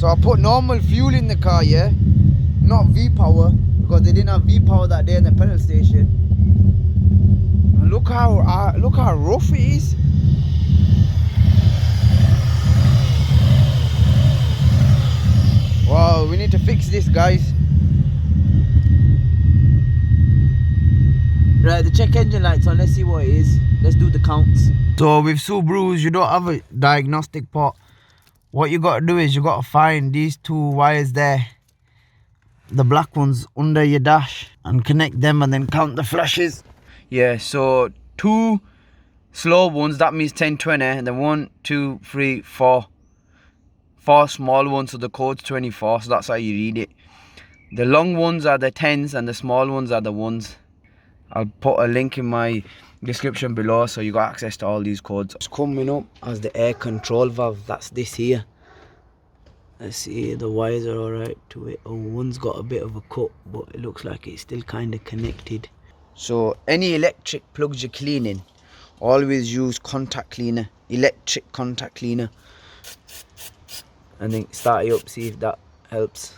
So I put normal fuel in the car, yeah, not V-power, because they didn't have V-power that day in the petrol station. And look how rough it is. Wow, we need to fix this, guys. Right, the check engine light's on. Let's see what it is. Let's do the counts. So with Subarus, you don't have a diagnostic port. What you got to do is you got to find these two wires there, the black ones under your dash, and connect them and then count the flashes. Yeah, so 2 slow ones, that means 10, 20, and then 1, 2, 3, 4 small ones, so the code's 24, so that's how you read it. The long ones are the 10s and the small ones are the 1s. I'll put a link in my description below so you got access to all these codes. It's coming up as the air control valve. That's this here. Let's see, the wires are alright to it. Oh, one's got a bit of a cut, but it looks like it's still kind of connected. So any electric plugs you're cleaning, always use contact cleaner, electric contact cleaner, and then start it up, see if that helps.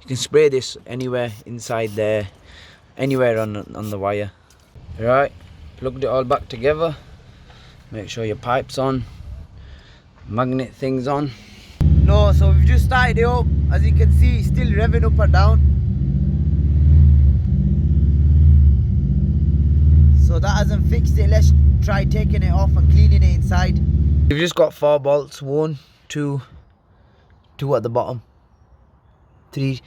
You can spray this anywhere inside there, anywhere on the wire. Right, plugged it all back together. Make sure your pipe's on, magnet thing's on. No, so we've just started it up. As you can see, it's still revving up and down. So that hasn't fixed it. Let's try taking it off and cleaning it inside. We've just got 4 bolts, 1, 2 at the bottom, 3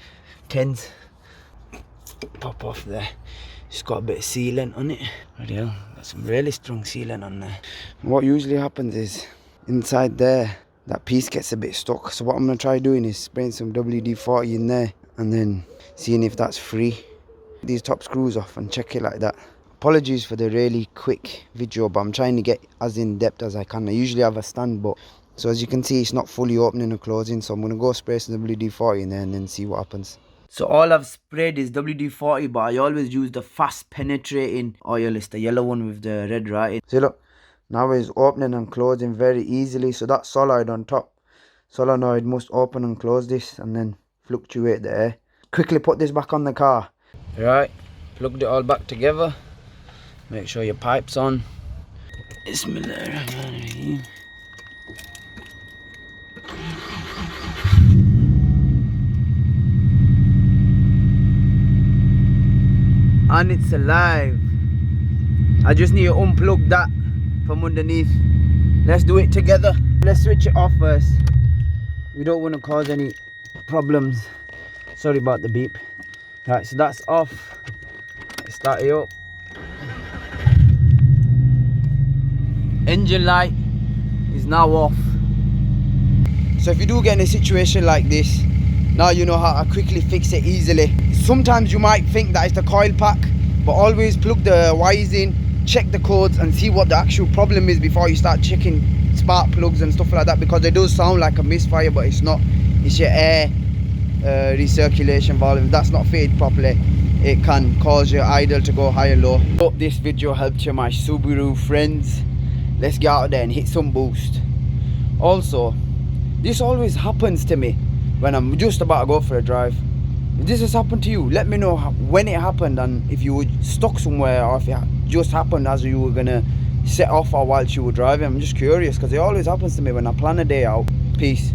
10s. Pop off there. It's got a bit of sealant on it. Bloody hell, got some really strong sealant on there. What usually happens is inside there, that piece gets a bit stuck. So what I'm going to try doing is spraying some WD-40 in there and then seeing if that's free. These top screws off and check it like that. Apologies for the really quick video, but I'm trying to get as in depth as I can. I usually have a stand, but so as you can see, it's not fully opening or closing. So I'm going to go spray some WD-40 in there and then see what happens. So all I've sprayed is WD-40, but I always use the fast penetrating oil. It's the yellow one with the red writing. See, look, now it's opening and closing very easily. So that solenoid on top, solenoid must open and close this and then fluctuate the air. Quickly put this back on the car. Right, plugged it all back together. Make sure your pipe's on. Bismillahirrahmanirrahim. And it's alive. I just need to unplug that from underneath. Let's do it together. Let's switch it off first. We don't want to cause any problems. Sorry about the beep. Right, so that's off. Let's start it up. Engine light is now off. So if you do get in a situation like this, now you know how to quickly fix it easily. Sometimes you might think that it's the coil pack, but always plug the wires in, check the codes and see what the actual problem is before you start checking spark plugs and stuff like that, because it does sound like a misfire, but it's not. It's your air recirculation valve. If that's not fitted properly, it can cause your idle to go high and low. Hope this video helped you, my Subaru friends. Let's get out there and hit some boost. Also, this always happens to me when I'm just about to go for a drive. If this has happened to you, let me know when it happened and if you were stuck somewhere or if it just happened as you were gonna set off or whilst you were driving. I'm just curious because it always happens to me when I plan a day out. Peace.